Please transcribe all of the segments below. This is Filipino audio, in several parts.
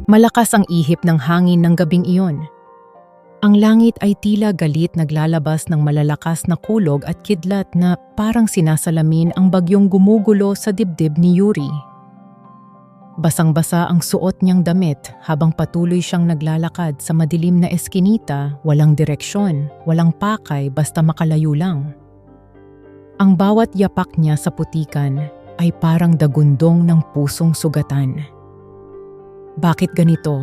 Malakas ang ihip ng hangin ng gabing iyon. Ang langit ay tila galit naglalabas ng malalakas na kulog at kidlat na parang sinasalamin ang bagyong gumugulo sa dibdib ni Yuri. Basang-basa ang suot niyang damit habang patuloy siyang naglalakad sa madilim na eskinita, walang direksyon, walang pakay basta makalayo lang. Ang bawat yapak niya sa putikan ay parang dagundong ng pusong sugatan. Bakit ganito?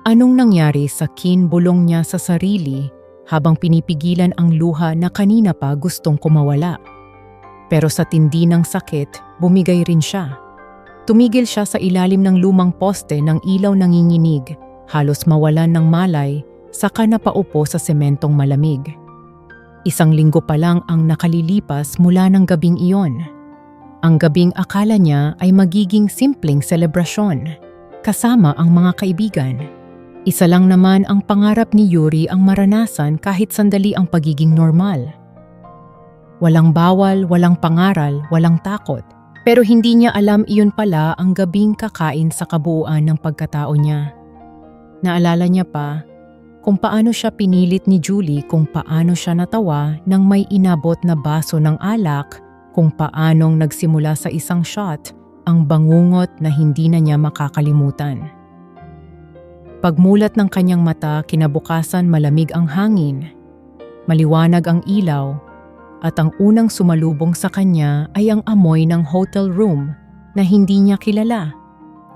Anong nangyari sa kinbulong niya sa sarili habang pinipigilan ang luha na kanina pa gustong kumawala? Pero sa tindi ng sakit, bumigay rin siya. Tumigil siya sa ilalim ng lumang poste ng ilaw nanginginig, halos mawalan ng malay, saka napaupo sa sementong malamig. 1 linggo pa lang ang nakalilipas mula ng gabing iyon. Ang gabing akala niya ay magiging simpleng selebrasyon, kasama ang mga kaibigan. Isa lang naman ang pangarap ni Yuri ang maranasan kahit sandali ang pagiging normal. Walang bawal, walang pangaral, walang takot. Pero hindi niya alam iyon pala ang gabing kakain sa kabuuan ng pagkatao niya. Naalala niya pa kung paano siya pinilit ni Julie, kung paano siya natawa nang may inabot na baso ng alak, kung paanong nagsimula sa isang shot ang bangungot na hindi na niya makakalimutan. Pagmulat ng kanyang mata, kinabukasan malamig ang hangin, maliwanag ang ilaw, at ang unang sumalubong sa kanya ay ang amoy ng hotel room na hindi niya kilala.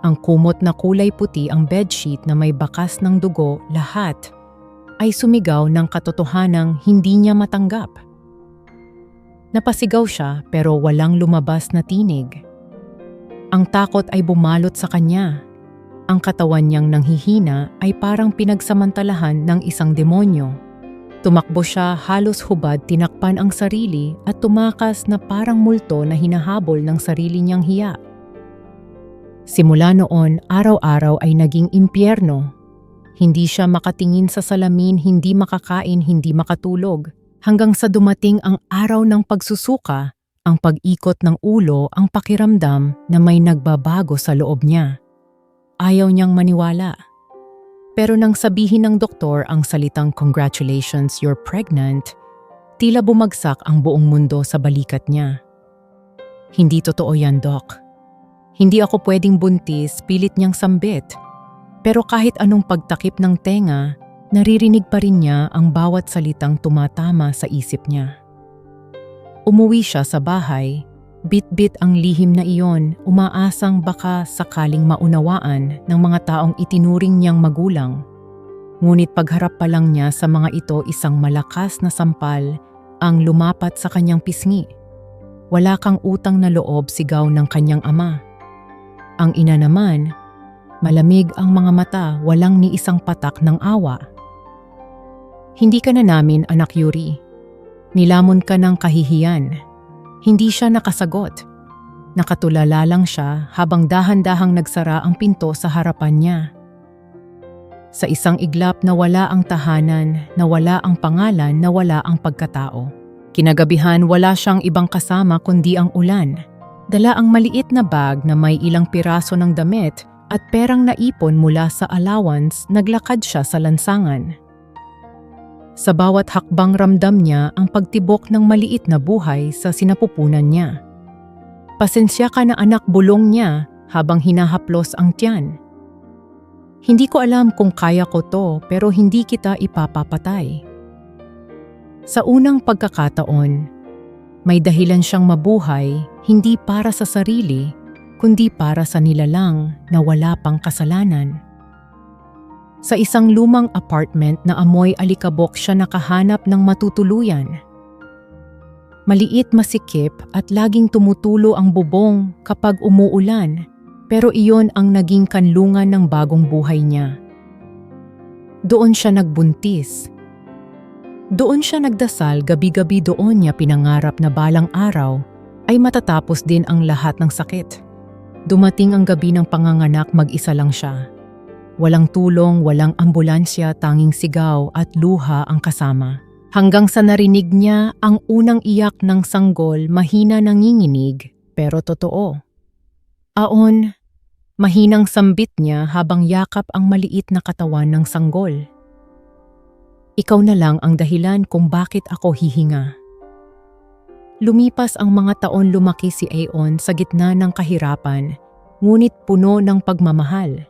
Ang kumot na kulay puti, ang bedsheet na may bakas ng dugo, lahat ay sumigaw ng katotohanang hindi niya matanggap. Napasigaw siya pero walang lumabas na tinig. Ang takot ay bumalot sa kanya. Ang katawan niyang nanghihina ay parang pinagsamantalahan ng isang demonyo. Tumakbo siya, halos hubad, tinakpan ang sarili at tumakas na parang multo na hinahabol ng sarili niyang hiya. Simula noon, araw-araw ay naging impyerno. Hindi siya makatingin sa salamin, hindi makakain, hindi makatulog, hanggang sa dumating ang araw ng pagsusuka, ang pag-ikot ng ulo, ang pakiramdam na may nagbabago sa loob niya. Ayaw niyang maniwala. Pero nang sabihin ng doktor ang salitang "Congratulations, you're pregnant," tila bumagsak ang buong mundo sa balikat niya. "Hindi totoo yan, Doc. Hindi ako pwedeng buntis," pilit niyang sambit. Pero kahit anong pagtakip ng tenga, naririnig pa rin niya ang bawat salitang tumatama sa isip niya. Umuwi siya sa bahay, bit-bit ang lihim na iyon, umaasang baka sakaling maunawaan ng mga taong itinuring niyang magulang. Ngunit pagharap pa lang niya sa mga ito, isang malakas na sampal ang lumapat sa kanyang pisngi. "Wala kang utang na loob," sigaw ng kanyang ama. Ang ina naman, malamig ang mga mata, walang ni isang patak ng awa. "Hindi ka na namin, anak Yuri." Nilamon ka ng kahihiyan. Hindi siya nakasagot. Nakatulala lang siya habang dahan-dahang nagsara ang pinto sa harapan niya. Sa isang iglap, nawala ang tahanan, nawala ang pangalan, nawala ang pagkatao. Kinagabihan, wala siyang ibang kasama kundi ang ulan. Dala ang maliit na bag na may ilang piraso ng damit at perang naipon mula sa allowance, naglakad siya sa lansangan. Sa bawat hakbang ramdam niya ang pagtibok ng maliit na buhay sa sinapupunan niya. "Pasensya ka na anak," bulong niya habang hinahaplos ang tiyan. "Hindi ko alam kung kaya ko to, pero hindi kita ipapapatay." Sa unang pagkakataon, may dahilan siyang mabuhay, hindi para sa sarili, kundi para sa nilalang na wala pang kasalanan. Sa isang lumang apartment na amoy alikabok siya nakahanap ng matutuluyan. Maliit, masikip at laging tumutulo ang bubong kapag umuulan, pero iyon ang naging kanlungan ng bagong buhay niya. Doon siya nagbuntis. Doon siya nagdasal, gabi-gabi doon niya pinangarap na balang araw ay matatapos din ang lahat ng sakit. Dumating ang gabi ng panganganak, mag-isa lang siya. Walang tulong, walang ambulansya, tanging sigaw at luha ang kasama. Hanggang sa narinig niya ang unang iyak ng sanggol, mahina nanginginig pero totoo. Aon, mahinang sambit niya habang yakap ang maliit na katawan ng sanggol. Ikaw na lang ang dahilan kung bakit ako hihinga. Lumipas ang mga taon, lumaki si Aon sa gitna ng kahirapan, ngunit puno ng pagmamahal.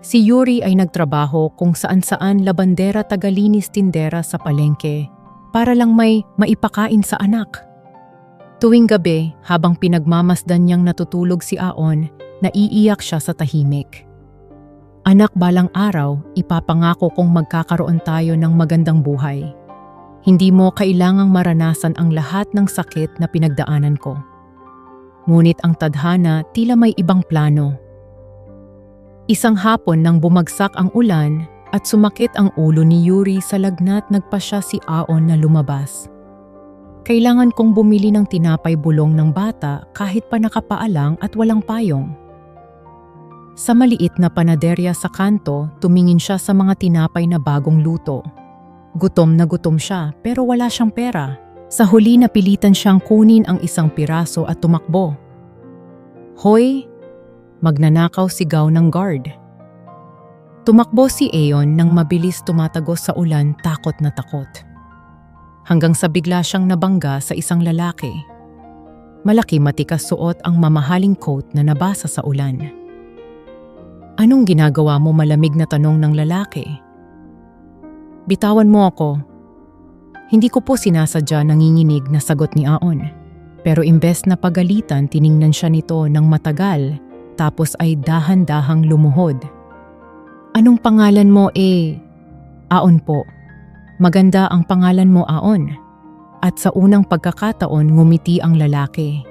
Si Yuri ay nagtrabaho kung saan-saan, labandera, tagalinis, tindera sa palengke para lang may maipakain sa anak. Tuwing gabi, habang pinagmamasdan niyang natutulog si Aon, naiiyak siya sa tahimik. Anak, balang araw, ipapangako kong magkakaroon tayo ng magandang buhay. Hindi mo kailangang maranasan ang lahat ng sakit na pinagdaanan ko. Ngunit ang tadhana tila may ibang plano. Isang hapon nang bumagsak ang ulan at sumakit ang ulo ni Yuri sa lagnat, nagpasya si Aon na lumabas. Kailangan kong bumili ng tinapay bulong ng bata kahit pa nakapaalang at walang payong. Sa maliit na panaderya sa kanto, tumingin siya sa mga tinapay na bagong luto. Gutom na gutom siya pero wala siyang pera. Sa huli, napilitan siyang kunin ang isang piraso at tumakbo. Hoy! Magnanakaw, sigaw ng guard. Tumakbo si Aon nang mabilis, tumatagos sa ulan, takot na takot. Hanggang sa bigla siyang nabangga sa isang lalaki. Malaki, matikas, suot ang mamahaling coat na nabasa sa ulan. Anong ginagawa mo? Malamig na tanong ng lalaki. Bitawan mo ako. Hindi ko po sinasadya, nanginginig na sagot ni Aon. Pero imbes na pagalitan, tiningnan siya nito ng matagal. Tapos ay dahan-dahang lumuhod. Anong pangalan mo? Aon po. Maganda ang pangalan mo, Aon. At sa unang pagkakataon, ngumiti ang lalaki.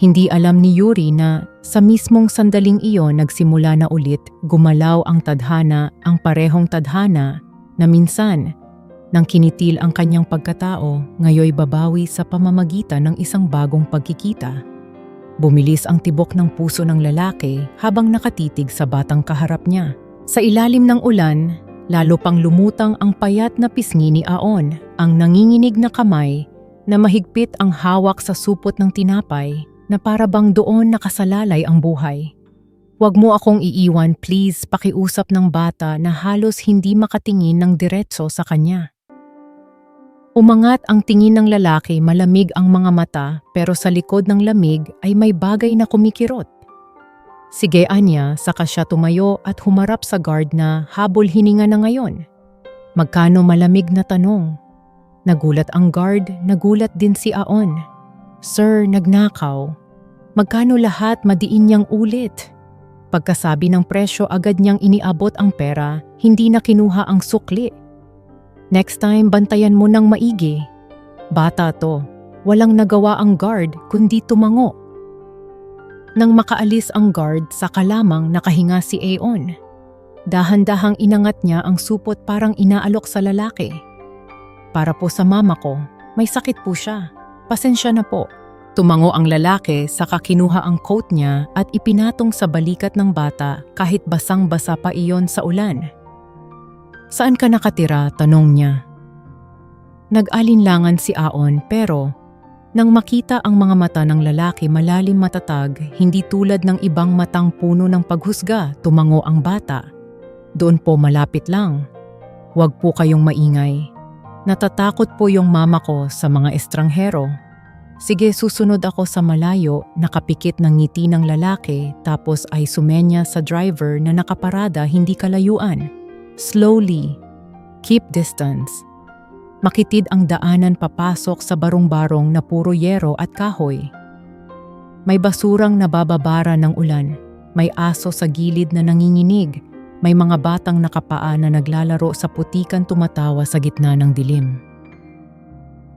Hindi alam ni Yuri na sa mismong sandaling iyon nagsimula na ulit gumalaw ang tadhana, ang parehong tadhana na minsan nang kinitil ang kanyang pagkatao, ngayoy babawi sa pamamagitan ng isang bagong pagkikita. Bumilis ang tibok ng puso ng lalaki habang nakatitig sa batang kaharap niya. Sa ilalim ng ulan, lalo pang lumutang ang payat na pisngi ni Aon, ang nanginginig na kamay na mahigpit ang hawak sa supot ng tinapay na para bang doon nakasalalay ang buhay. Huwag mo akong iiwan, please, pakiusap ng bata na halos hindi makatingin ng diretso sa kanya. Umangat ang tingin ng lalaki, malamig ang mga mata, pero sa likod ng lamig ay may bagay na kumikirot. Sige, anya, saka siya tumayo at humarap sa guard na habol hininga na ngayon. Magkano? Malamig na tanong. Nagulat ang guard, nagulat din si Aon. Sir, nagnakaw. Magkano lahat? Madiin niyang ulit. Pagkasabi ng presyo, agad niyang iniabot ang pera, hindi na kinuha ang sukli. Next time, bantayan mo ng maigi. Bata to, walang nagawa ang guard kundi tumango. Nang makaalis ang guard, saka lamang nakahinga si Aon. Dahan-dahang inangat niya ang supot, parang inaalok sa lalaki. Para po sa mama ko, may sakit po siya. Pasensya na po. Tumango ang lalaki, saka kinuha ang coat niya at ipinatong sa balikat ng bata kahit basang-basa pa iyon sa ulan. Saan ka nakatira? Tanong niya. Nag-alinlangan si Aon pero nang makita ang mga mata ng lalaki, malalim, matatag, hindi tulad ng ibang matang puno ng paghusga, tumango ang bata. Doon po, malapit lang. Huwag po kayong maingay. Natatakot po yung mama ko sa mga estranghero. Sige, susunod ako sa malayo, nakapikit ng ngiti ng lalaki, tapos ay sumenya sa driver na nakaparada hindi kalayuan. Slowly, keep distance. Makitid ang daanan papasok sa barong-barong na puro yero at kahoy. May basurang nabababara ng ulan, may aso sa gilid na nanginginig, may mga batang nakapaa na naglalaro sa putikan, tumatawa sa gitna ng dilim.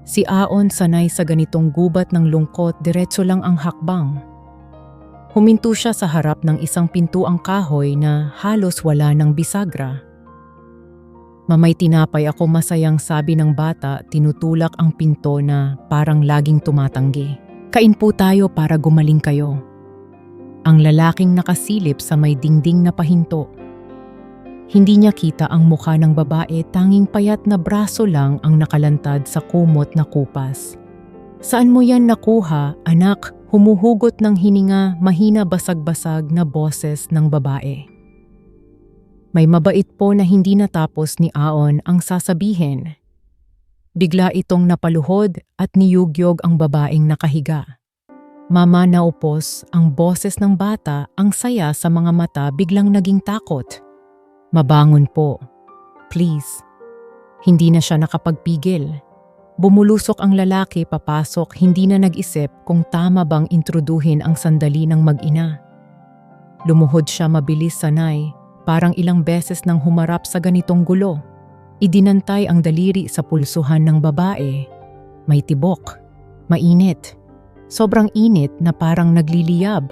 Si Aon, sanay sa ganitong gubat ng lungkot, diretso lang ang hakbang. Huminto siya sa harap ng isang pintuang kahoy na halos wala ng bisagra. Mamay tinapay ako, masayang sabi ng bata, tinutulak ang pinto na parang laging tumatanggi. Kain po tayo para gumaling kayo. Ang lalaking nakasilip sa may dingding na pahinto. Hindi niya kita ang mukha ng babae, tanging payat na braso lang ang nakalantad sa kumot na kupas. "Saan mo yan nakuha, anak?" Humuhugot ng hininga, mahina basag-basag na boses ng babae. May mabait po na hindi natapos ni Aon ang sasabihin. Bigla itong napaluhod at niyugyog ang babaeng nakahiga. Mama, naupos ang boses ng bata, ang saya sa mga mata biglang naging takot. "Mabangon po. Please." Hindi na siya nakapagpigil. Bumulusok ang lalaki papasok, hindi na nag-isip kung tama bang intruduhin ang sandali ng mag-ina. Lumuhod siya mabilis sanay, parang ilang beses nang humarap sa ganitong gulo. Idinantay ang daliri sa pulsuhan ng babae. May tibok, mainit, sobrang init na parang nagliliyab.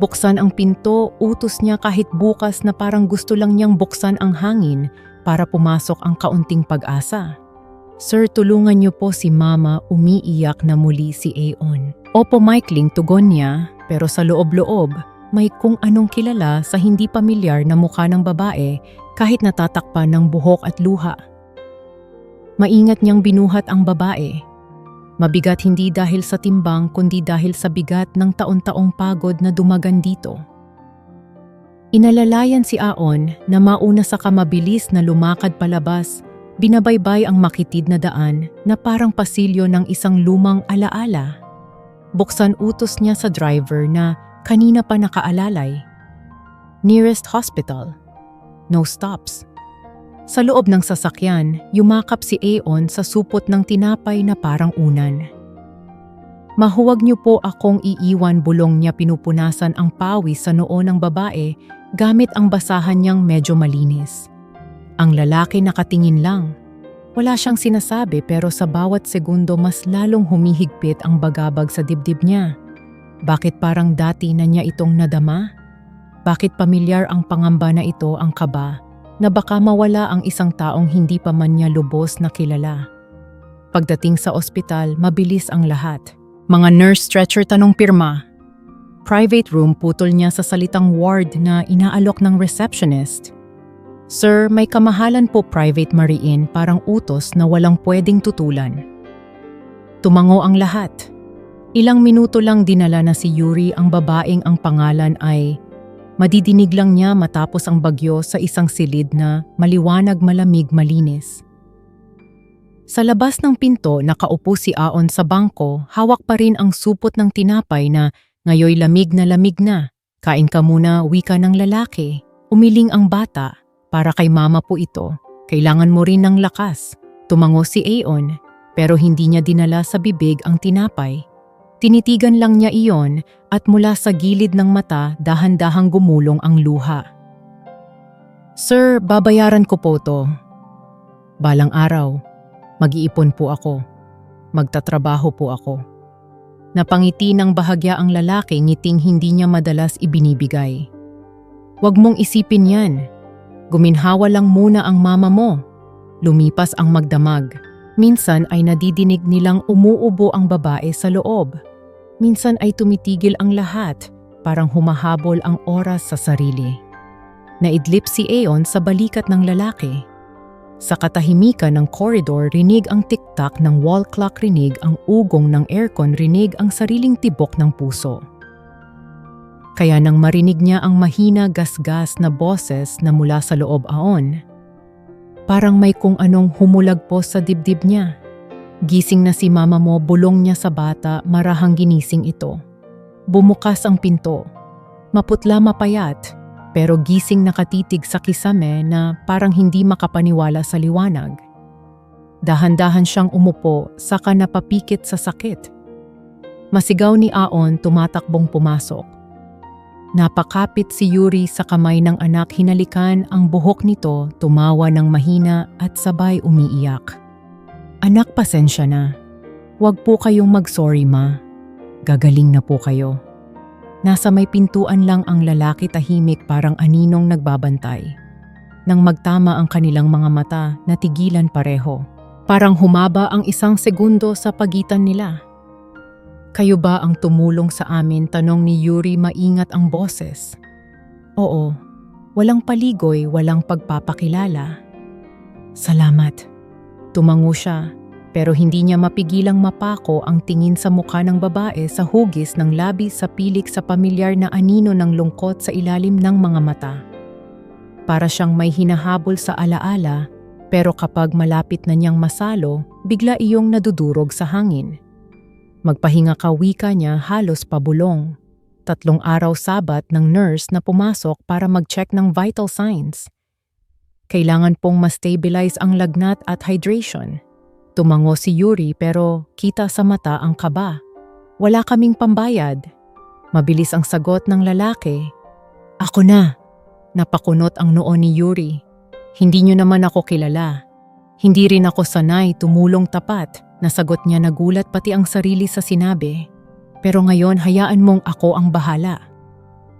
Buksan ang pinto, utos niya kahit bukas na parang gusto lang niyang buksan ang hangin para pumasok ang kaunting pag-asa. "Sir, tulungan niyo po si Mama," umiiyak na muli si Aon. Opo, Michaeling, tugon niya, pero sa loob-loob, may kung anong kilala sa hindi pamilyar na mukha ng babae kahit natatakpan ng buhok at luha. Maingat niyang binuhat ang babae. Mabigat hindi dahil sa timbang kundi dahil sa bigat ng taon-taong pagod na dumagan dito. Inalalayan si Aon na mauna sa kamabilis na lumakad palabas. Binabaybay ang makitid na daan na parang pasilyo ng isang lumang alaala. Buksan utos niya sa driver na kanina pa nakaalalay. Nearest hospital. No stops. Sa loob ng sasakyan, yumakap si Aon sa supot ng tinapay na parang unan. "Mahuwag niyo po akong iiwan," bulong niya, pinupunasan ang pawis sa noo ng babae gamit ang basahan niyang medyo malinis. Ang lalaki nakatingin lang. Wala siyang sinasabi pero sa bawat segundo mas lalong humihigpit ang bagabag sa dibdib niya. Bakit parang dati na niya itong nadama? Bakit pamilyar ang pangamba na ito, ang kaba, na baka mawala ang isang taong hindi pa man niya lubos na kilala? Pagdating sa ospital, mabilis ang lahat. "Mga nurse, stretcher, tanong pirma." Private room, putol niya sa salitang ward na inaalok ng receptionist. "Sir, may kamahalan po, Private Mariin," parang utos na walang pwedeng tutulan. Tumango ang lahat. Ilang minuto lang dinala na si Yuri, ang babaeng ang pangalan ay madidinig lang niya matapos ang bagyo, sa isang silid na maliwanag, malamig, malinis. Sa labas ng pinto, nakaupo si Aon sa bangko, hawak pa rin ang supot ng tinapay na ngayoy lamig na. "Kain ka muna," wika ng lalaki. Umiling ang bata. "Para kay Mama po ito. Kailangan mo rin ng lakas." Tumango si Aon, pero hindi niya dinala sa bibig ang tinapay. Tinitigan lang niya iyon at mula sa gilid ng mata dahan-dahang gumulong ang luha. "Sir, babayaran ko po to. Balang araw, mag-iipon po ako. Magtatrabaho po ako." Napangiti ng bahagya ang lalaki, ngiting hindi niya madalas ibinibigay. "Huwag mong isipin yan. Guminhawa lang muna ang mama mo." Lumipas ang magdamag. Minsan ay nadidinig nilang umuubo ang babae sa loob. Minsan ay tumitigil ang lahat, parang humahabol ang oras sa sarili. Naidlip si Aon sa balikat ng lalaki. Sa katahimikan ng koridor, rinig ang tiktak ng wall clock, rinig ang ugong ng aircon, rinig ang sariling tibok ng puso. Kaya nang marinig niya ang mahina, gasgas na boses na mula sa loob, Aon, parang may kung anong humulagpos sa dibdib niya. "Gising na si Mama mo," bulong niya sa bata, marahang ginising ito. Bumukas ang pinto. Maputla, mapayat, pero gising, nakatitig sa kisame na parang hindi makapaniwala sa liwanag. Dahan-dahan siyang umupo, saka napapikit sa sakit. Masigaw ni Aon, tumatakbong pumasok. Napakapit si Yuri sa kamay ng anak, hinalikan ang buhok nito, tumawa ng mahina at sabay umiiyak. "Anak, pasensya na. Huwag po kayong mag-sorry, Ma. Gagaling na po kayo." Nasa may pintuan lang ang lalaki, tahimik, parang aninong nagbabantay. Nang magtama ang kanilang mga mata, natigilan pareho. Parang humaba ang isang segundo sa pagitan nila. "Kayo ba ang tumulong sa amin?" tanong ni Yuri, maingat ang boses. "Oo, Walang paligoy, walang pagpapakilala. Salamat. Tumango siya, pero hindi niya mapigilang mapako ang tingin sa mukha ng babae sa hugis ng labis sa pilik sa pamilyar na anino ng lungkot sa ilalim ng mga mata. Para siyang may hinahabol sa alaala, pero kapag malapit na niyang masalo, bigla iyong nadudurog sa hangin. Magpahinga ka, wika niya halos pabulong. 3 araw sabat ng nurse na pumasok para mag-check ng vital signs. Kailangan pong ma-stabilize ang lagnat at hydration. Tumango si Yuri pero kita sa mata ang kaba. Wala kaming pambayad. Mabilis ang sagot ng lalaki. Ako na. Napakunot ang noo ni Yuri. Hindi niyo naman ako kilala. Hindi rin ako sanay tumulong tapat. Nasagot niya, nagulat pati ang sarili sa sinabi. Pero ngayon hayaan mong ako ang bahala.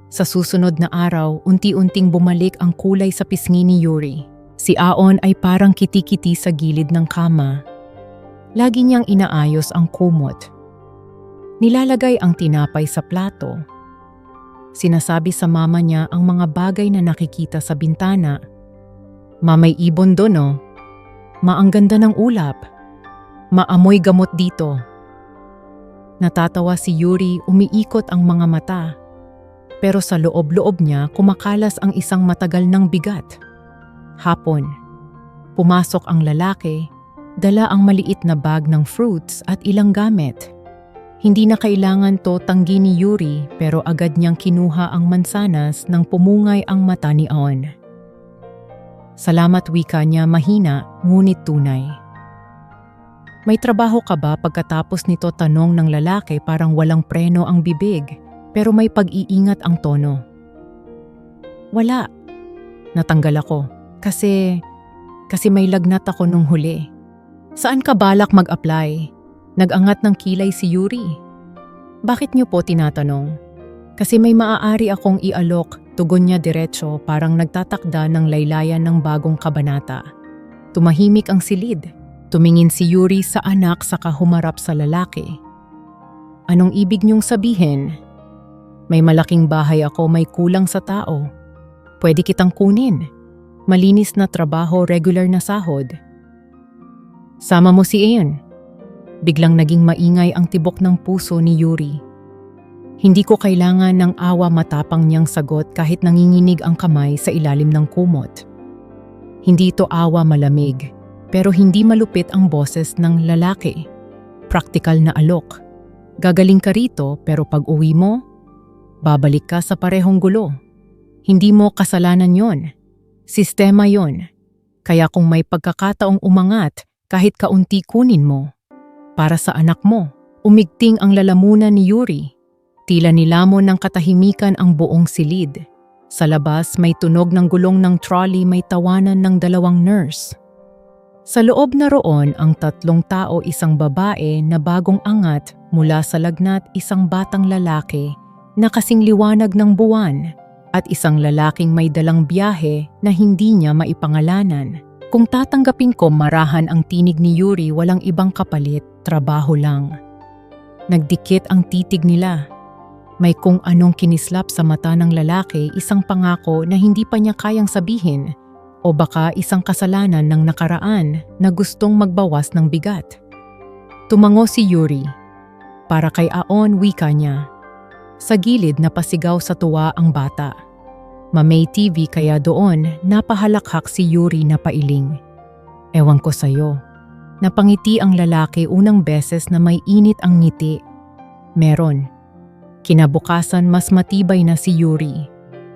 Sa susunod na araw, unti-unting bumalik ang kulay sa pisngi ni Yuri. Si Aon ay parang kiti-kiti sa gilid ng kama. Lagi niyang inaayos ang kumot. Nilalagay ang tinapay sa plato. Sinasabi sa mama niya ang mga bagay na nakikita sa bintana. May ibon doon, oh. Ang ganda ng ulap. Maamoy gamot dito. Natatawa si Yuri, umiikot ang mga mata. Pero sa loob-loob niya kumakalas ang isang matagal ng bigat. Hapon. Pumasok ang lalaki, dala ang maliit na bag ng fruits at ilang gamit. Hindi na kailangan to tanggi ni Yuri pero agad niyang kinuha ang mansanas nang pumungay ang mata ni Aon. Salamat, wika niya mahina ngunit tunay. May trabaho ka ba? Pagkatapos nito tanong ng lalaki, parang walang preno ang bibig pero may pag-iingat ang tono. Wala. Natanggal ako kasi may lagnat ako nung huli. Saan ka balak mag-apply? Nag-angat ng kilay si Yuri. Bakit niyo po tinatanong? Kasi may maaari akong ialok, tugon niya diretso, parang nagtatakda ng laylayan ng bagong kabanata. Tumahimik ang silid. Tumingin si Yuri sa anak saka humarap sa lalaki. Anong ibig niyong sabihin? May malaking bahay ako, may kulang sa tao. Pwede kitang kunin. Malinis na trabaho, regular na sahod. Sama mo si Aon. Biglang naging maingay ang tibok ng puso ni Yuri. Hindi ko kailangan ng awa, matapang niyang sagot kahit nanginginig ang kamay sa ilalim ng kumot. Hindi ito awa, malamig, pero hindi malupit ang boses ng lalaki. Praktikal na alok. Gagaling ka rito pero pag uwi mo, babalik ka sa parehong gulo. Hindi mo kasalanan yon. Sistema yon. Kaya kung may pagkakataong umangat, kahit kaunti kunin mo. Para sa anak mo, umigting ang lalamunan ni Yuri. Tila nilamon ng katahimikan ang buong silid. Sa labas may tunog ng gulong ng trolley, may tawanan ng 2 nurse. Sa loob na roon ang 3 tao, isang babae na bagong angat mula sa lagnat, isang batang lalaki na kasing liwanag ng buwan, at isang lalaking may dalang biyahe na hindi niya maipangalanan. Kung tatanggapin ko, marahan ang tinig ni Yuri, walang ibang kapalit, trabaho lang. Nagdikit ang titig nila. May kung anong kinislap sa mata ng lalaki, isang pangako na hindi pa niya kayang sabihin, o baka isang kasalanan ng nakaraan na gustong magbawas ng bigat. Tumango si Yuri. Para kay Aon, wika niya. Sa gilid napasigaw sa tuwa ang bata. May TV kaya doon napahalakhak si Yuri na pailing. Ewan ko sa'yo. Napangiti ang lalaki, unang beses na may init ang ngiti. Meron. Kinabukasan mas matibay na si Yuri.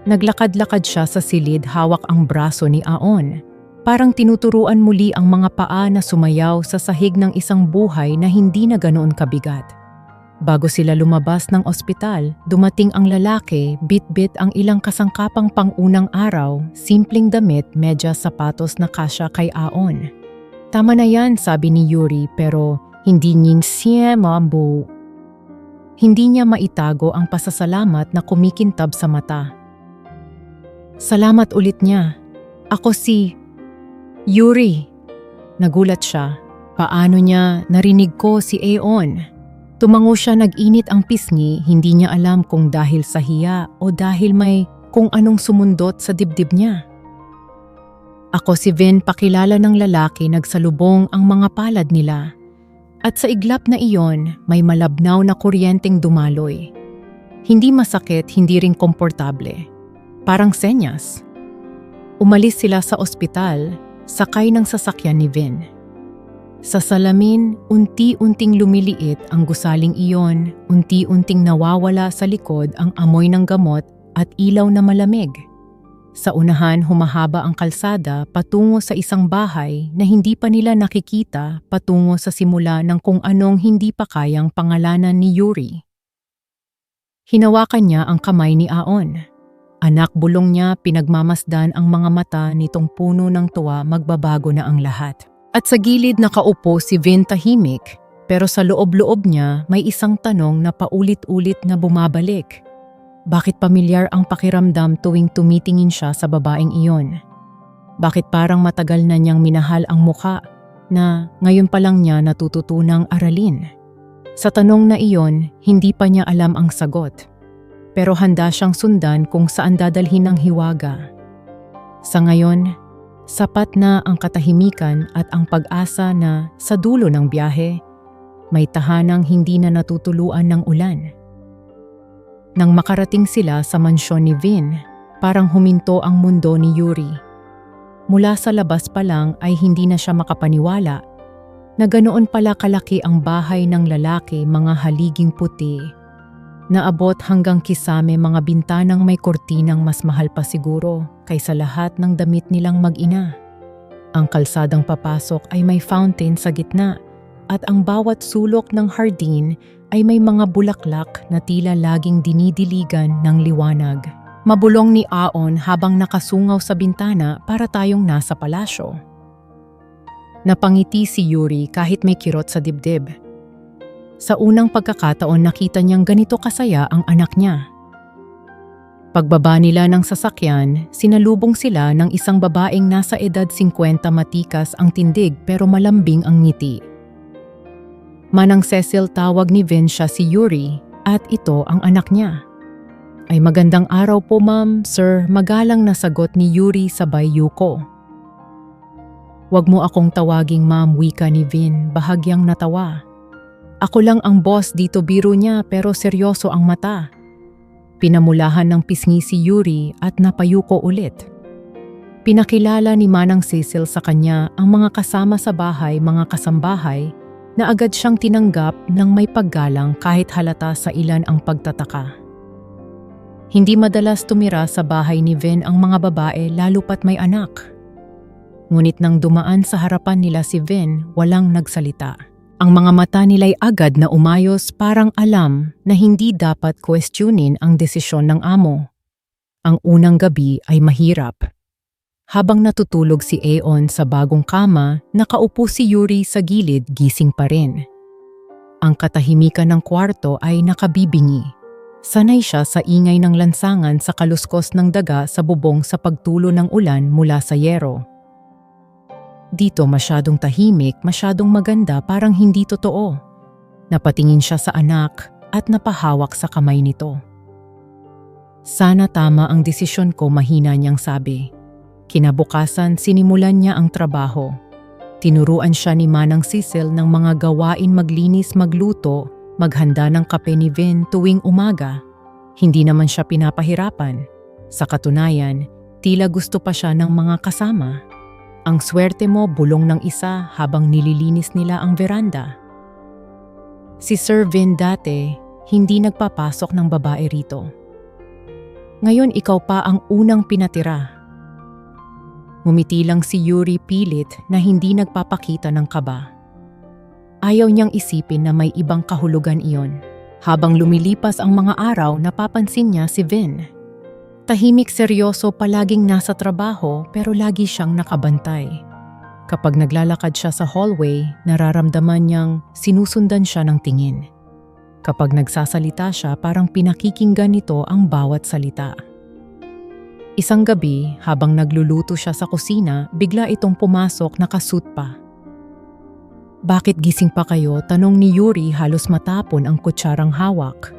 Naglakad-lakad siya sa silid, hawak ang braso ni Aon. Parang tinuturuan muli ang mga paa na sumayaw sa sahig ng isang buhay na hindi na ganoon kabigat. Bago sila lumabas ng ospital, dumating ang lalaki, bit-bit ang ilang kasangkapang pang-unang araw, simpleng damit, medyas, sapatos na kasya kay Aon. Tama na yan, sabi ni Yuri, pero hindi niya mabu. Hindi niya maitago ang pasasalamat na kumikintab sa mata. Salamat ulit niya. Ako si Yuri. Nagulat siya. Paano niya narinig ko si Aon? Tumango siya, nag-init ang pisngi, hindi niya alam kung dahil sa hiya o dahil may kung anong sumundot sa dibdib niya. Ako si Vin, pakilala ng lalaki, nagsalubong ang mga palad nila. At sa iglap na iyon, may malabnaw na kuryenteng dumaloy. Hindi masakit, hindi rin komportable. Parang senyas. Umalis sila sa ospital, sakay ng sasakyan ni Vin. Sa salamin, unti-unting lumiliit ang gusaling iyon, unti-unting nawawala sa likod ang amoy ng gamot at ilaw na malamig. Sa unahan, humahaba ang kalsada patungo sa isang bahay na hindi pa nila nakikita, patungo sa simula ng kung anong hindi pa kayang pangalanan ni Yuri. Hinawakan niya ang kamay ni Aon. Anak, bulong niya, pinagmamasdan ang mga mata nitong puno ng tuwa, magbabago na ang lahat. At sa gilid nakaupo si Vin, tahimik, pero sa loob-loob niya may isang tanong na paulit-ulit na bumabalik. Bakit pamilyar ang pakiramdam tuwing tumitingin siya sa babaeng iyon? Bakit parang matagal na niyang minahal ang mukha na ngayon pa lang niya natututunang aralin? Sa tanong na iyon, hindi pa niya alam ang sagot. Pero handa siyang sundan kung saan dadalhin ang hiwaga. Sa ngayon, sapat na ang katahimikan at ang pag-asa na sa dulo ng biyahe, may tahanang hindi na natutuluan ng ulan. Nang makarating sila sa mansyon ni Vin, parang huminto ang mundo ni Yuri. Mula sa labas pa lang ay hindi na siya makapaniwala na ganoon pala kalaki ang bahay ng lalaki, mga haliging puti. Naabot hanggang kisame, mga bintanang may kortinang mas mahal pa siguro kaysa lahat ng damit nilang mag-ina. Ang kalsadang papasok ay may fountain sa gitna at ang bawat sulok ng hardin ay may mga bulaklak na tila laging dinidiligan ng liwanag. Mabulong ni Aon habang nakasungaw sa bintana, para tayong nasa palasyo. Napangiti si Yuri kahit may kirot sa dibdib. Sa unang pagkakataon nakita niyang ganito kasaya ang anak niya. Pagbaba nila ng sasakyan, sinalubong sila ng isang babaeng nasa edad 50, matikas ang tindig pero malambing ang ngiti. Manang Cecil, tawag ni Vin siya si Yuri at ito ang anak niya. Ay magandang araw po ma'am, sir, magalang na sagot ni Yuri sabay yuko. Wag mo akong tawaging ma'am, wika ni Vin, bahagyang natawa. Ako lang ang boss dito, biro niya pero seryoso ang mata. Pinamulahan ng pisngi si Yuri at napayuko ulit. Pinakilala ni Manang Cecil sa kanya ang mga kasama sa bahay, mga kasambahay, na agad siyang tinanggap ng may paggalang kahit halata sa ilan ang pagtataka. Hindi madalas tumira sa bahay ni Vin ang mga babae, lalo pat may anak. Ngunit nang dumaan sa harapan nila si Vin, walang nagsalita. Ang mga mata nila'y agad na umayos, parang alam na hindi dapat questionin ang desisyon ng amo. Ang unang gabi ay mahirap. Habang natutulog si Aon sa bagong kama, nakaupo si Yuri sa gilid, gising pa rin. Ang katahimikan ng kwarto ay nakabibingi. Sanay siya sa ingay ng lansangan, sa kaluskos ng daga sa bubong, sa pagtulo ng ulan mula sa yero. Dito masyadong tahimik, masyadong maganda, parang hindi totoo. Napatingin siya sa anak at napahawak sa kamay nito. Sana tama ang desisyon ko, mahina niyang sabi. Kinabukasan, sinimulan niya ang trabaho. Tinuruan siya ni Manang Cecil ng mga gawain, maglinis, magluto, maghanda ng kape ni Vin tuwing umaga. Hindi naman siya pinapahirapan. Sa katunayan, tila gusto pa siya ng mga kasama. Ang swerte mo, bulong ng isa habang nililinis nila ang veranda. Si Sir Vin dati, hindi nagpapasok ng babae rito. Ngayon ikaw pa ang unang pinatira. Ngumiti lang si Yuri, pilit na hindi nagpapakita ng kaba. Ayaw niyang isipin na may ibang kahulugan iyon. Habang lumilipas ang mga araw, napapansin niya si Vin. Tahimik, seryoso, palaging nasa trabaho pero lagi siyang nakabantay. Kapag naglalakad siya sa hallway, nararamdaman niyang sinusundan siya ng tingin. Kapag nagsasalita siya, parang pinakikinggan nito ang bawat salita. Isang gabi, habang nagluluto siya sa kusina, bigla itong pumasok, nakasuit pa. Bakit gising pa kayo? Tanong ni Yuri, halos matapon ang kutsarang hawak.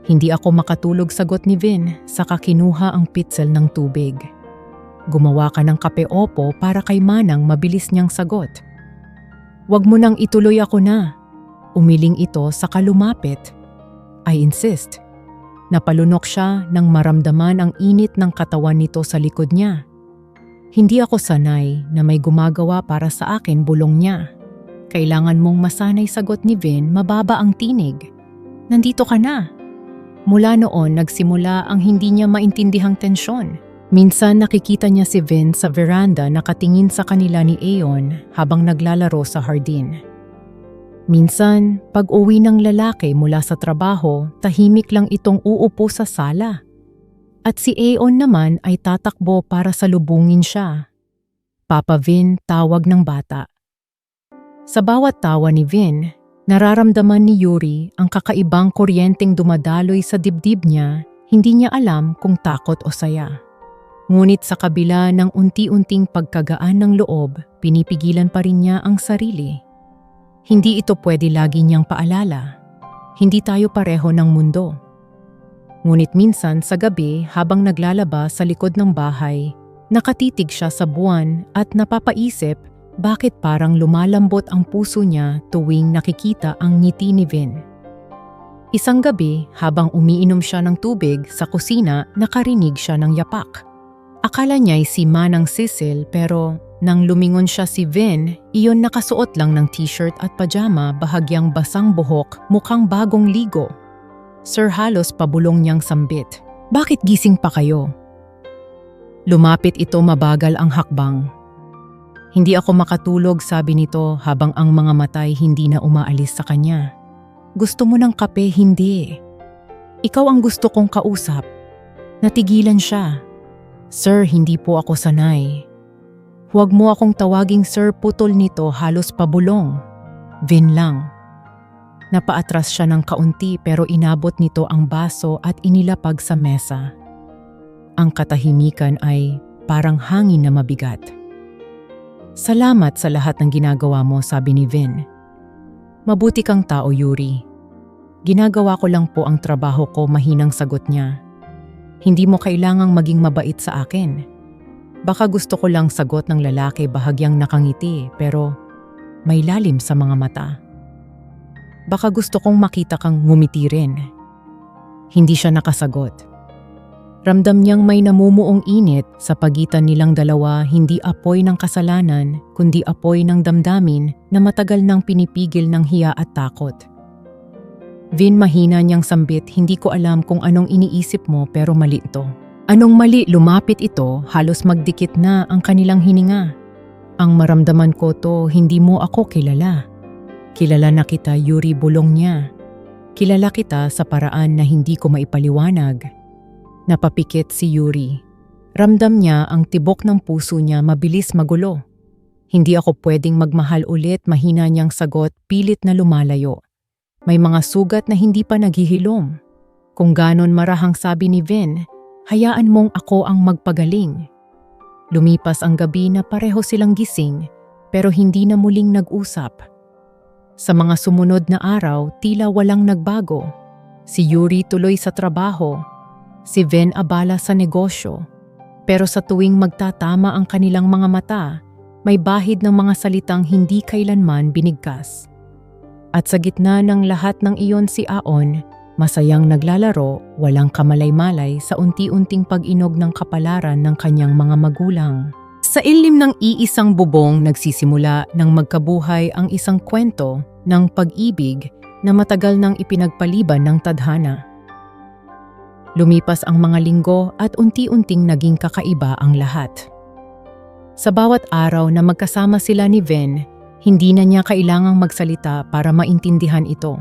Hindi ako makatulog, sagot ni Vin, saka kinuha ang pitzel ng tubig. Gumawa ka ng kape, opo, para kay Manang, mabilis niyang sagot. Wag mo nang ituloy, ako na. Umiling ito saka lumapit. I insist. Napalunok siya nang maramdaman ang init ng katawan nito sa likod niya. Hindi ako sanay na may gumagawa para sa akin, bulong niya. Kailangan mong masanay, sagot ni Vin, mababa ang tinig. Nandito ka na. Mula noon nagsimula ang hindi niya maintindihang tensyon. Minsan nakikita niya si Vin sa veranda nakatingin sa kanila ni Aeon habang naglalaro sa hardin. Minsan, pag uwi ng lalaki mula sa trabaho, tahimik lang itong uupo sa sala. At si Aeon naman ay tatakbo para salubungin siya. Papa Vin, tawag ng bata. Sa bawat tawa ni Vin, nararamdaman ni Yuri ang kakaibang kuryenteng dumadaloy sa dibdib niya, hindi niya alam kung takot o saya. Ngunit sa kabila ng unti-unting pagkagaan ng loob, pinipigilan pa rin niya ang sarili. Hindi ito pwede lagi niyang paalala. Hindi tayo pareho ng mundo. Ngunit minsan sa gabi habang naglalaba sa likod ng bahay, nakatitig siya sa buwan at napapaisip bakit parang lumalambot ang puso niya tuwing nakikita ang ngiti ni Vin. Isang gabi habang umiinom siya ng tubig sa kusina, nakarinig siya ng yapak. Akala niya'y si Manang Cecil, pero nang lumingon siya si Vin, iyon nakasuot lang ng t-shirt at pajama, bahagyang basang buhok, mukhang bagong ligo. Sir, halos pabulong niyang sambit. Bakit gising pa kayo? Lumapit ito, mabagal ang hakbang. Hindi ako makatulog, sabi nito habang ang mga matay hindi na umaalis sa kanya. Gusto mo ng kape? Hindi. Ikaw ang gusto kong kausap. Natigilan siya. Sir, hindi po ako sanay. Huwag mo akong tawaging sir, putol nito, halos pabulong. Vin lang. Napaatras siya ng kaunti pero inabot nito ang baso at inilapag sa mesa. Ang katahimikan ay parang hangin na mabigat. Salamat sa lahat ng ginagawa mo, sabi ni Vin. Mabuti kang tao, Yuri. Ginagawa ko lang po ang trabaho ko, mahinang sagot niya. Hindi mo kailangang maging mabait sa akin. Baka gusto ko lang, sagot ng lalaki, bahagyang nakangiti pero may lalim sa mga mata. Baka gusto kong makita kang ngumiti rin. Hindi siya nakasagot. Ramdam niyang may namumuong init sa pagitan nilang dalawa, hindi apoy ng kasalanan, kundi apoy ng damdamin na matagal nang pinipigil ng hiya at takot. Vin, mahina niyang sambit, hindi ko alam kung anong iniisip mo pero mali ito. Anong mali? Lumapit ito, halos magdikit na ang kanilang hininga. Ang maramdaman ko to, hindi mo ako kilala. Kilala na kita, Yuri, bulong niya. Kilala kita sa paraan na hindi ko maipaliwanag. Napapikit si Yuri. Ramdam niya ang tibok ng puso niya mabilis magulo. Hindi ako pwedeng magmahal ulit, mahina niyang sagot, pilit na lumalayo. May mga sugat na hindi pa naghihilom. Kung ganon marahang, sabi ni Vin, hayaan mong ako ang magpagaling. Lumipas ang gabi na pareho silang gising, pero hindi na muling nag-usap. Sa mga sumunod na araw, tila walang nagbago. Si Yuri tuloy sa trabaho. Si Vin abala sa negosyo. Pero sa tuwing magtatama ang kanilang mga mata, may bahid ng mga salitang hindi kailanman binigkas. At sa gitna ng lahat ng iyon, si Aon, masayang naglalaro, walang kamalay-malay sa unti-unting pag-inog ng kapalaran ng kanyang mga magulang. Sa ilim ng iisang bubong, nagsisimula ng magkabuhay ang isang kwento ng pag-ibig na matagal nang ipinagpaliban ng tadhana. Lumipas ang mga linggo at unti-unting naging kakaiba ang lahat. Sa bawat araw na magkasama sila ni Vin, hindi na niya kailangang magsalita para maintindihan ito.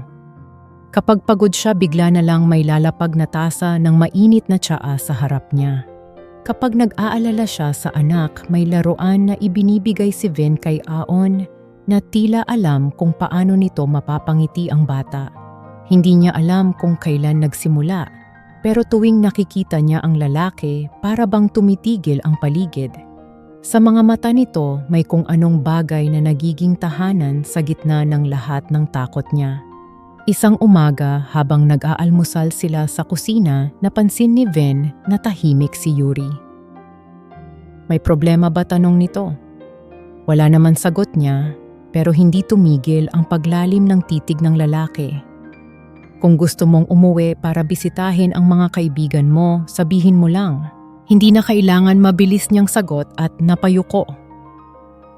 Kapag pagod siya, bigla na lang may lalapag na tasa ng mainit na tsaa sa harap niya. Kapag nag-aalala siya sa anak, may laruan na ibinibigay si Vin kay Aon na tila alam kung paano nito mapapangiti ang bata. Hindi niya alam kung kailan nagsimula, pero tuwing nakikita niya ang lalaki, para bang tumitigil ang paligid. Sa mga mata nito, may kung anong bagay na nagiging tahanan sa gitna ng lahat ng takot niya. Isang umaga habang nag-aalmusal sila sa kusina, napansin ni Vin na tahimik si Yuri. May problema ba, tanong nito? Wala naman sagot niya, pero hindi tumigil ang paglalim ng titig ng lalaki. Kung gusto mong umuwi para bisitahin ang mga kaibigan mo, sabihin mo lang. Hindi na kailangan mabilis niyang sagot at napayuko.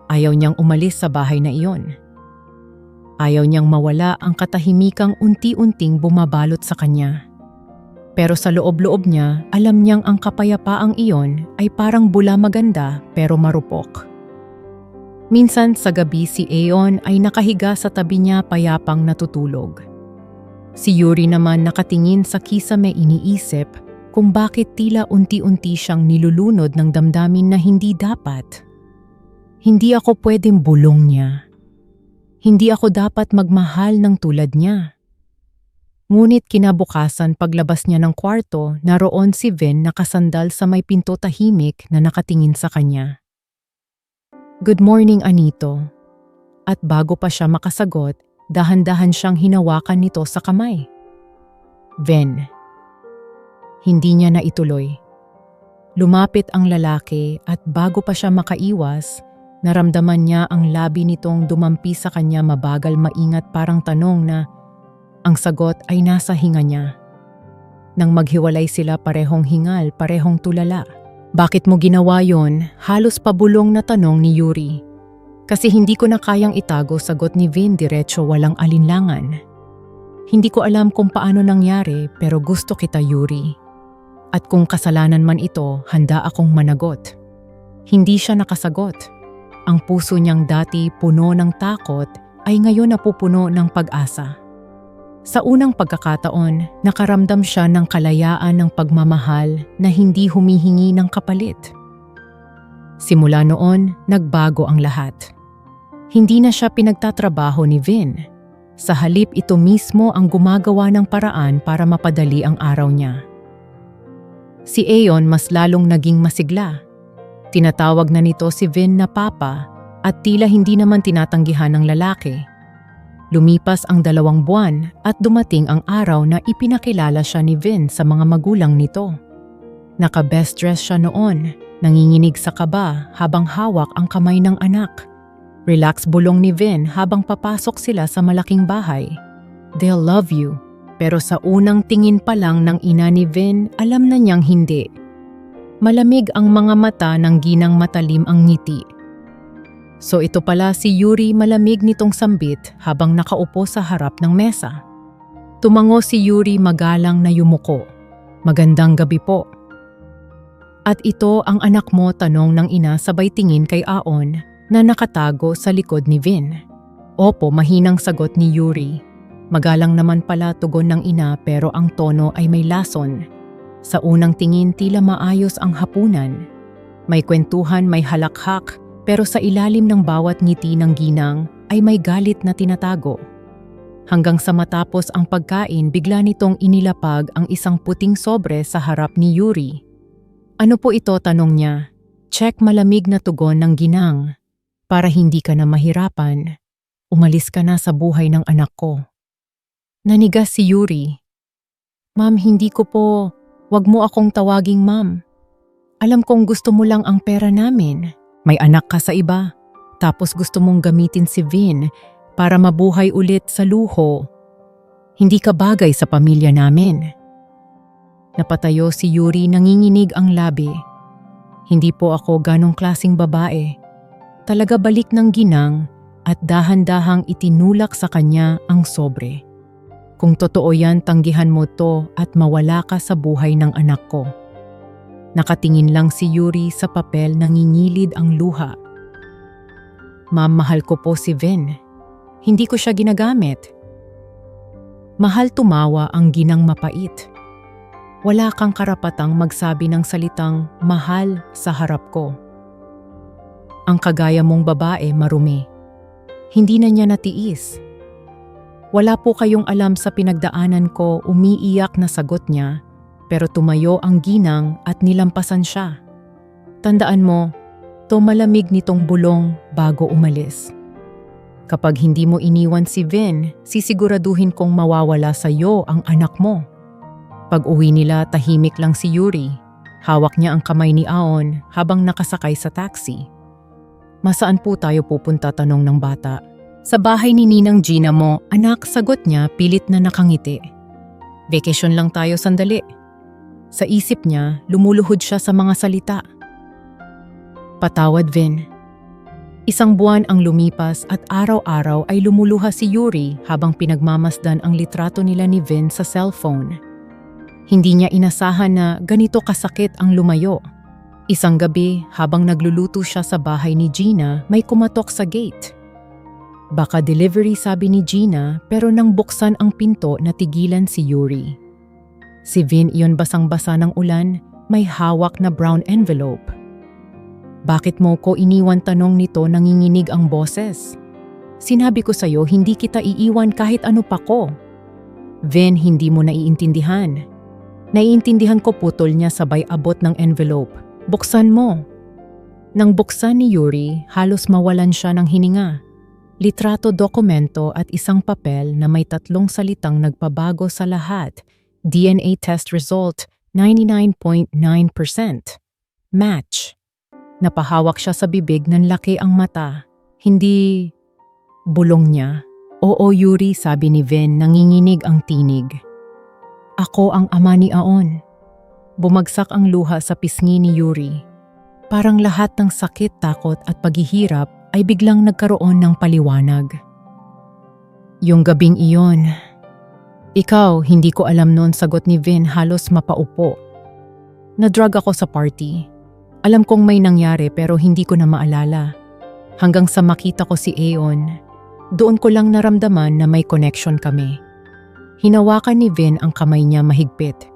Ayaw niyang umalis sa bahay na iyon. Ayaw niyang mawala ang katahimikang unti-unting bumabalot sa kanya. Pero sa loob-loob niya, alam niyang ang kapayapaang iyon ay parang bula maganda pero marupok. Minsan sa gabi si Aeon ay nakahiga sa tabi niya payapang natutulog. Si Yuri naman nakatingin sa kisame, iniisip kung bakit tila unti-unti siyang nilulunod ng damdamin na hindi dapat. Hindi ako pwedeng bulong niya. Hindi ako dapat magmahal ng tulad niya. Ngunit kinabukasan paglabas niya ng kwarto, naroon si Vin nakasandal sa may pinto, tahimik na nakatingin sa kanya. "Good morning, Anito." At bago pa siya makasagot, dahan-dahan siyang hinawakan nito sa kamay. "Vin." Hindi niya na ituloy. Lumapit ang lalaki at bago pa siya makaiwas, naramdaman niya ang labi nitong dumampi sa kanya, mabagal, maingat, parang tanong na ang sagot ay nasa hinga niya. Nang maghiwalay sila, parehong hingal, parehong tulala. "Bakit mo ginawa yon?" Halos pabulong na tanong ni Yuri. "Kasi hindi ko na kayang itago," sagot ni Vin, diretso, walang alinlangan. "Hindi ko alam kung paano nangyari, pero gusto kita, Yuri. At kung kasalanan man ito, handa akong managot." Hindi siya nakasagot. Ang puso niyang dati puno ng takot ay ngayon napupuno ng pag-asa. Sa unang pagkakataon, nakaramdam siya ng kalayaan ng pagmamahal na hindi humihingi ng kapalit. Simula noon, nagbago ang lahat. Hindi na siya pinagtatrabaho ni Vin. Sa halip, ito mismo ang gumagawa ng paraan para mapadali ang araw niya. Si Aeon mas lalong naging masigla. Tinatawag na nito si Vin na Papa at tila hindi naman tinatanggihan ng lalaki. Lumipas ang 2 buwan at dumating ang araw na ipinakilala siya ni Vin sa mga magulang nito. Naka-best dress siya noon, nanginginig sa kaba habang hawak ang kamay ng anak. Relax bulong ni Vin habang papasok sila sa malaking bahay. "They'll love you." Pero sa unang tingin pa lang ng ina ni Vin, alam na niyang hindi. Malamig ang mga mata, ng ginang matalim ang ngiti. So ito pala si Yuri, malamig nitong sambit habang nakaupo sa harap ng mesa. Tumango si Yuri, magalang na yumuko. "Magandang gabi po." "At ito ang anak mo?" tanong ng ina, sabay tingin kay Aeon na nakatago sa likod ni Vin. "Opo," mahinang sagot ni Yuri. Magalang naman pala, tugon ng ina, pero ang tono ay may lason. Sa unang tingin, tila maayos ang hapunan. May kwentuhan, may halakhak, pero sa ilalim ng bawat ngiti ng ginang ay may galit na tinatago. Hanggang sa matapos ang pagkain, bigla nitong inilapag ang isang puting sobre sa harap ni Yuri. "Ano po ito?" tanong niya. "Check," malamig na tugon ng ginang. "Para hindi ka na mahirapan, umalis ka na sa buhay ng anak ko." Nanigas si Yuri. "Ma'am, hindi ko po. Wag mo akong tawaging ma'am. Alam kong gusto mo lang ang pera namin. May anak ka sa iba. Tapos gusto mong gamitin si Vin para mabuhay ulit sa luho. Hindi ka bagay sa pamilya namin." Napatayo si Yuri, nanginginig ang labi. "Hindi po ako ganong klaseng babae." Talaga balik ng ginang at dahan-dahang itinulak sa kanya ang sobre. "Kung totoo yan, tanggihan mo to at mawala ka sa buhay ng anak ko." Nakatingin lang si Yuri sa papel, nangingilid ang luha. "Ma'am, mahal ko po si Vin. Hindi ko siya ginagamit." Mahal, tumawa ang ginang mapait. "Wala kang karapatang magsabi ng salitang mahal sa harap ko. Ang kagaya mong babae marumi. Hindi na niya natiis." "Wala po kayong alam sa pinagdaanan ko," umiiyak na sagot niya, pero tumayo ang ginang at nilampasan siya. "Tandaan mo, to," malamig nitong bulong bago umalis. Kapag hindi mo iniwan si Vin, sisiguraduhin kong mawawala sa iyo ang anak mo. Pag uwi nila, tahimik lang si Yuri. Hawak niya ang kamay ni Aon habang nakasakay sa taxi. Masaan po tayo pupunta, tanong ng bata. Sa bahay ni Ninang Gina mo, anak, sagot niya pilit na nakangiti. Vacation lang tayo sandali. Sa isip niya, lumuluhod siya sa mga salita. Patawad, Vin. Isang buwan ang lumipas at araw-araw ay lumuluha si Yuri habang pinagmamasdan ang litrato nila ni Vin sa cellphone. Hindi niya inasahan na ganito kasakit ang lumayo. Isang gabi, habang nagluluto siya sa bahay ni Gina, may kumatok sa gate. Baka delivery, sabi ni Gina, pero nang buksan ang pinto, natigilan si Yuri. Si Vin iyon basang-basa ng ulan, may hawak na brown envelope. Bakit mo ko iniwan, tanong nito, nanginginig ang boses. Sinabi ko sa'yo, hindi kita iiwan kahit ano pa ko. Vin, hindi mo naiintindihan. Naiintindihan ko, putol niya sabay abot ng envelope. Buksan mo. Nang buksan ni Yuri, halos mawalan siya ng hininga. Litrato, dokumento at isang papel na may 3 salitang nagpabago sa lahat. DNA test result, 99.9%. Match. Napahawak siya sa bibig, nanlaki ang mata. Hindi bulong niya. Oo, Yuri, sabi ni Vin, nanginginig ang tinig. Ako ang ama ni Aon. Bumagsak ang luha sa pisngi ni Yuri. Parang lahat ng sakit, takot at paghihirap ay biglang nagkaroon ng paliwanag. Yung gabing iyon. Ikaw, hindi ko alam noon, sagot ni Vin, halos mapaupo. Na-drug ako sa party. Alam kong may nangyari pero hindi ko na maalala. Hanggang sa makita ko si Aon, doon ko lang naramdaman na may connection kami. Hinawakan ni Vin ang kamay niya mahigpit.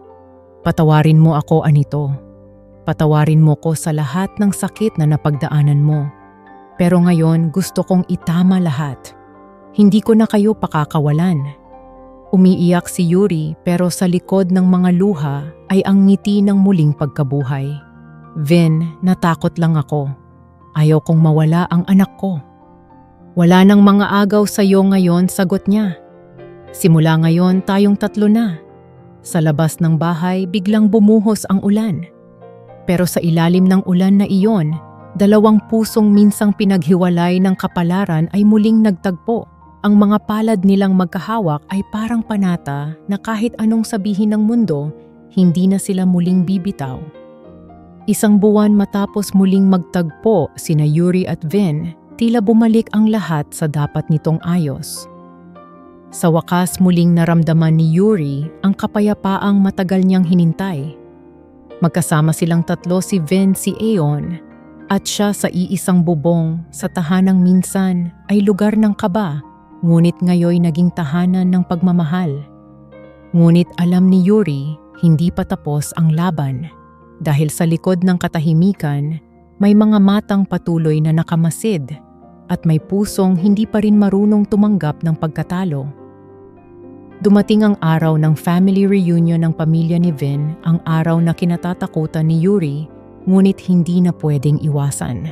Patawarin mo ako, Anito. Patawarin mo ko sa lahat ng sakit na napagdaanan mo. Pero ngayon gusto kong itama lahat. Hindi ko na kayo pakakawalan. Umiiyak si Yuri pero sa likod ng mga luha ay ang ngiti ng muling pagkabuhay. Vin, natakot lang ako. Ayaw kong mawala ang anak ko. Wala nang mga agaw sa iyo ngayon, sagot niya. Simula ngayon tayong 3 na. Sa labas ng bahay biglang bumuhos ang ulan. Pero sa ilalim ng ulan na iyon, 2 pusong minsang pinaghiwalay ng kapalaran ay muling nagtagpo. Ang mga palad nilang magkahawak ay parang panata na kahit anong sabihin ng mundo, hindi na sila muling bibitaw. Isang buwan matapos muling magtagpo sina Yuri at Vin, tila bumalik ang lahat sa dapat nitong ayos. Sa wakas muling naramdaman ni Yuri ang kapayapaang matagal niyang hinintay. Magkasama silang 3, si Vin, si Aon, at siya sa iisang bubong sa tahanang minsan ay lugar ng kaba, ngunit ngayon naging tahanan ng pagmamahal. Ngunit alam ni Yuri, hindi pa tapos ang laban. Dahil sa likod ng katahimikan, may mga matang patuloy na nakamasid at may pusong hindi pa rin marunong tumanggap ng pagkatalo. Dumating ang araw ng family reunion ng pamilya ni Vin, ang araw na kinatatakutan ni Yuri, ngunit hindi na pwedeng iwasan.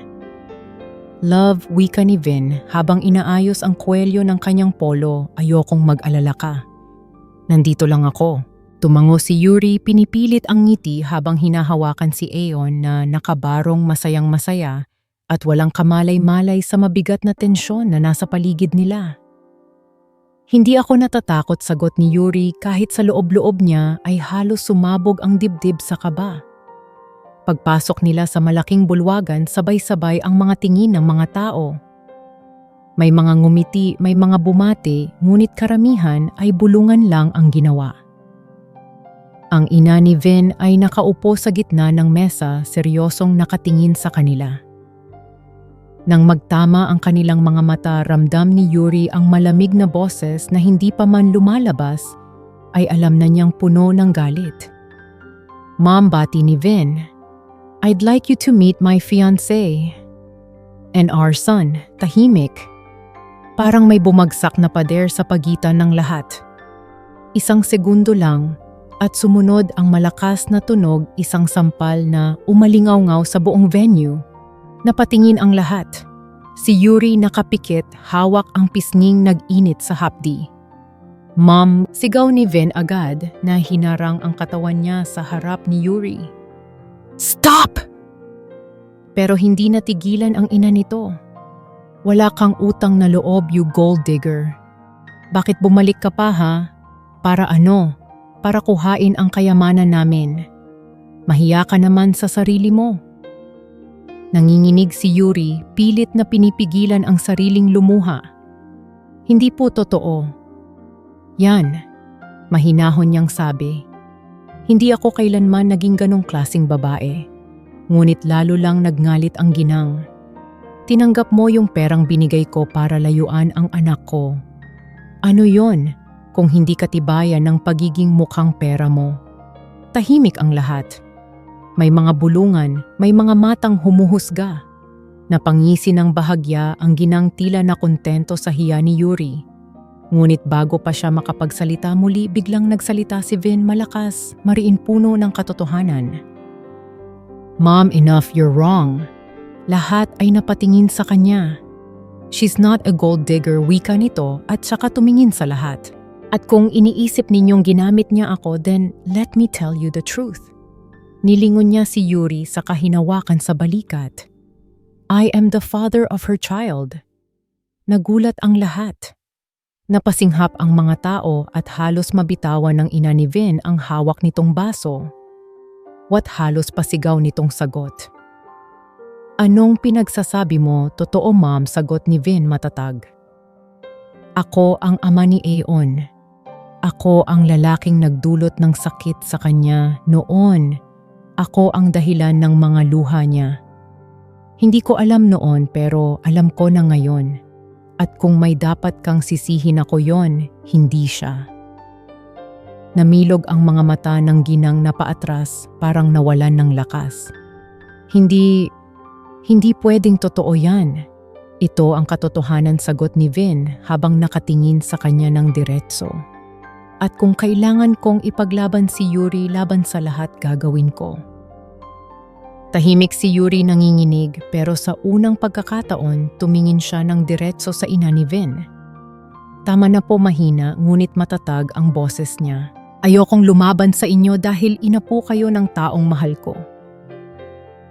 Love, wika ni Vin habang inaayos ang kwelyo ng kanyang polo, ayokong mag-alala ka. Nandito lang ako. Tumango si Yuri, pinipilit ang ngiti habang hinahawakan si Aon na nakabarong masayang-masaya at walang kamalay-malay sa mabigat na tensyon na nasa paligid nila. Hindi ako natatakot, sagot ni Yuri, kahit sa loob-loob niya ay halos sumabog ang dibdib sa kaba. Pagpasok nila sa malaking bulwagan, sabay-sabay ang mga tingin ng mga tao. May mga ngumiti, may mga bumati, ngunit karamihan ay bulungan lang ang ginawa. Ang ina ni Vin ay nakaupo sa gitna ng mesa, seryosong nakatingin sa kanila. Nang magtama ang kanilang mga mata, ramdam ni Yuri ang malamig na boses na hindi pa man lumalabas, ay alam na niyang puno ng galit. Mom, bati ni Vin, I'd like you to meet my fiancé. And our son, tahimik. Parang may bumagsak na pader sa pagitan ng lahat. Isang segundo lang, at sumunod ang malakas na tunog, isang sampal na umalingaw-ngaw sa buong venue. Napatingin ang lahat. Si Yuri nakapikit, hawak ang pisnging nag-init sa hapdi. Mom, sigaw ni Vin agad na hinarang ang katawan niya sa harap ni Yuri. Stop! Pero hindi natigilan ang ina nito. Wala kang utang na loob, you gold digger. Bakit bumalik ka pa ha? Para ano? Para kuhain ang kayamanan namin. Mahiya ka naman sa sarili mo. Nanginginig si Yuri, pilit na pinipigilan ang sariling lumuha. Hindi po totoo. Yan, mahinahon niyang sabi. Hindi ako kailanman naging ganong klaseng babae. Ngunit lalo lang nagngalit ang ginang. Tinanggap mo yung perang binigay ko para layuan ang anak ko. Ano yon kung hindi katibayan ng pagiging mukhang pera mo? Tahimik ang lahat. May mga bulungan, may mga matang humuhusga. Napangisi ng bahagya ang ginang tila na kontento sa hiya ni Yuri. Ngunit bago pa siya makapagsalita muli, biglang nagsalita si Vin malakas, mariin puno ng katotohanan. Mom, enough, you're wrong. Lahat ay napatingin sa kanya. She's not a gold digger, wika nito at saka tumingin sa lahat. At kung iniisip ninyong ginamit niya ako, then let me tell you the truth. Nilingon niya si Yuri sa kahinawakan sa balikat. I am the father of her child. Nagulat ang lahat. Napasinghap ang mga tao at halos mabitawan ng ina ni Vin ang hawak nitong baso. What halos pasigaw nitong sagot. Anong pinagsasabi mo? Totoo ma'am, sagot ni Vin matatag. Ako ang ama ni Aeon. Ako ang lalaking nagdulot ng sakit sa kanya noon. Ako ang dahilan ng mga luha niya. Hindi ko alam noon pero alam ko na ngayon. At kung may dapat kang sisihin ako yon, hindi siya. Namilog ang mga mata ng ginang na paatras, parang nawalan ng lakas. Hindi pwedeng totoo yan. Ito ang katotohanan, sagot ni Vin habang nakatingin sa kanya ng diretso. At kung kailangan kong ipaglaban si Yuri laban sa lahat, gagawin ko. Tahimik si Yuri nanginginig pero sa unang pagkakataon tumingin siya ng diretso sa ina ni Vin. Tama na po, mahina ngunit matatag ang boses niya. Ayokong lumaban sa inyo dahil ina po kayo ng taong mahal ko.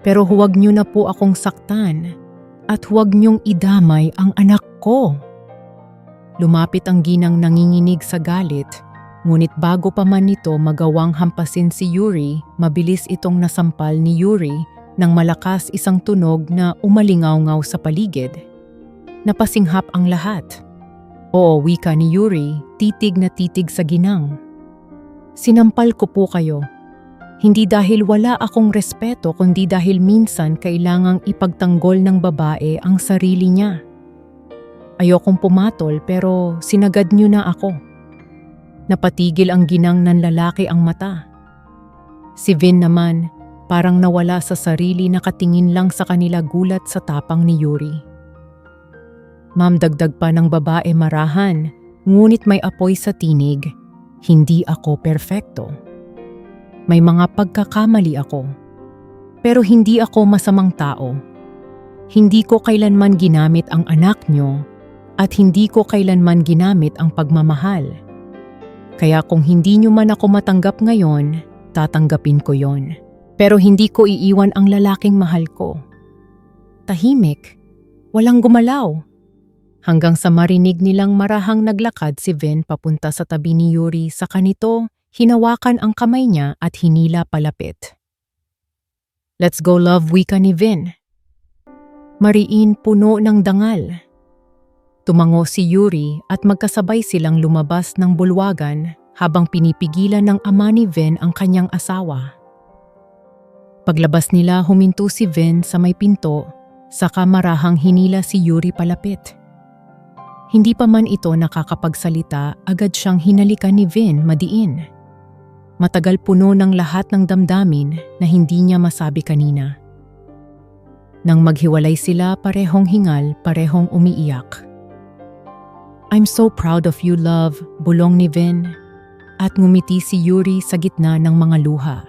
Pero huwag niyo na po akong saktan at huwag niyong idamay ang anak ko. Lumapit ang ginang nanginginig sa galit. Ngunit bago pa man nito magawang hampasin si Yuri, mabilis itong nasampal ni Yuri nang malakas isang tunog na umalingaw-ngaw sa paligid. Napasinghap ang lahat. Oo, wika ni Yuri, titig na titig sa ginang. Sinampal ko po kayo. Hindi dahil wala akong respeto kundi dahil minsan kailangang ipagtanggol ng babae ang sarili niya. Ayokong pumatol pero sinagad niyo na ako. Napatigil ang ginang ng lalaki ang mata. Si Vin naman, parang nawala sa sarili, nakatingin lang sa kanila gulat sa tapang ni Yuri. Ma'am, dagdag pa ng babae marahan, ngunit may apoy sa tinig. Hindi ako perpekto. May mga pagkakamali ako. Pero hindi ako masamang tao. Hindi ko kailanman ginamit ang anak niyo at hindi ko kailanman ginamit ang pagmamahal. Kaya kung hindi nyo man ako matanggap ngayon, tatanggapin ko yon. Pero hindi ko iiwan ang lalaking mahal ko. Tahimik, walang gumalaw. Hanggang sa marinig nilang marahang naglakad si Vin papunta sa tabi ni Yuri, sa kanito, hinawakan ang kamay niya at hinila palapit. Let's go love, wika ni Vin. Mariin, puno ng dangal. Tumango si Yuri at magkasabay silang lumabas ng bulwagan habang pinipigilan ng ama ni Vin ang kanyang asawa. Paglabas nila, huminto si Vin sa may pinto, saka marahang hinila si Yuri palapit. Hindi pa man ito nakakapagsalita, agad siyang hinalikan ni Vin madiin. Matagal puno ng lahat ng damdamin na hindi niya masabi kanina. Nang maghiwalay sila, parehong hingal, parehong umiiyak. I'm so proud of you, love, bulong ni Vin, at ngumiti si Yuri sa gitna ng mga luha.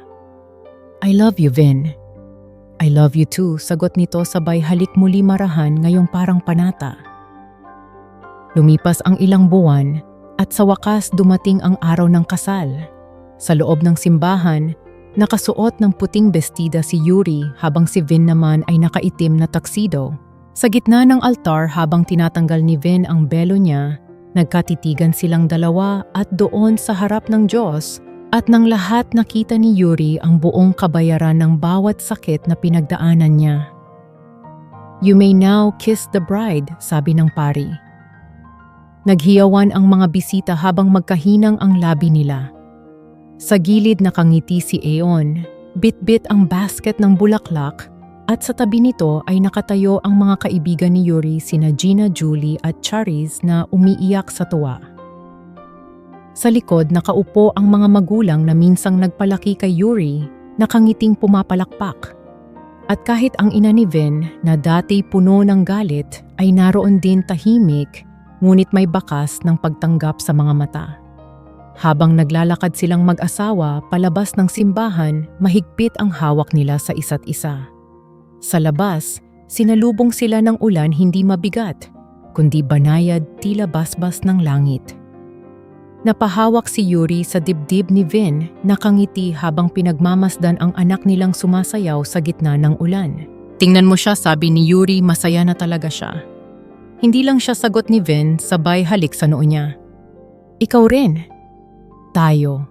I love you, Vin. I love you too, sagot nito sabay halik muli marahan ngayong parang panata. Lumipas ang ilang buwan at sa wakas dumating ang araw ng kasal. Sa loob ng simbahan, nakasuot ng puting bestida si Yuri habang si Vin naman ay nakaitim na tuxedo. Sa gitna ng altar habang tinatanggal ni Vin ang belo niya, nagkatitigan silang dalawa at doon sa harap ng Diyos at ng lahat nakita ni Yuri ang buong kabayaran ng bawat sakit na pinagdaanan niya. You may now kiss the bride, sabi ng pari. Naghiyawan ang mga bisita habang magkahinang ang labi nila. Sa gilid nakangiti si Aeon, bit-bit ang basket ng bulaklak at sa tabi nito ay nakatayo ang mga kaibigan ni Yuri sina Gina, Julie at Charis na umiiyak sa tuwa. Sa likod nakaupo ang mga magulang na minsang nagpalaki kay Yuri, nakangiting pumapalakpak. At kahit ang ina ni Vin na dati puno ng galit ay naroon din tahimik ngunit may bakas ng pagtanggap sa mga mata. Habang naglalakad silang mag-asawa palabas ng simbahan, mahigpit ang hawak nila sa isa't isa. Sa labas, sinalubong sila ng ulan hindi mabigat, kundi banayad tila basbas ng langit. Napahawak si Yuri sa dibdib ni Vin, nakangiti habang pinagmamasdan ang anak nilang sumasayaw sa gitna ng ulan. Tingnan mo siya, sabi ni Yuri, masaya na talaga siya. Hindi lang siya sagot ni Vin, sabay halik sa noo niya. Ikaw rin. Tayo.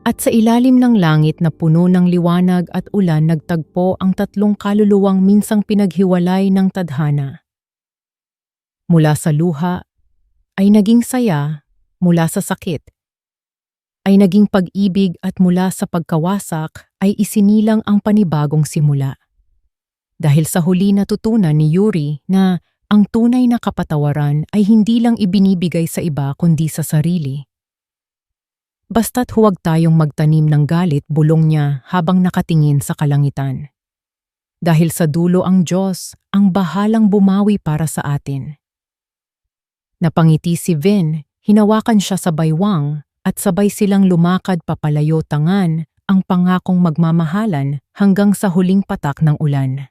At sa ilalim ng langit na puno ng liwanag at ulan nagtagpo ang tatlong kaluluwang minsang pinaghiwalay ng tadhana. Mula sa luha ay naging saya, mula sa sakit ay naging pag-ibig at mula sa pagkawasak ay isinilang ang panibagong simula. Dahil sa huli natutunan ni Yuri na ang tunay na kapatawaran ay hindi lang ibinibigay sa iba kundi sa sarili. Basta't huwag tayong magtanim ng galit, bulong niya habang nakatingin sa kalangitan. Dahil sa dulo ang Diyos ang bahalang bumawi para sa atin. Napangiti si Vin, hinawakan siya sa baywang at sabay silang lumakad papalayo tangan ang pangakong magmamahalan hanggang sa huling patak ng ulan.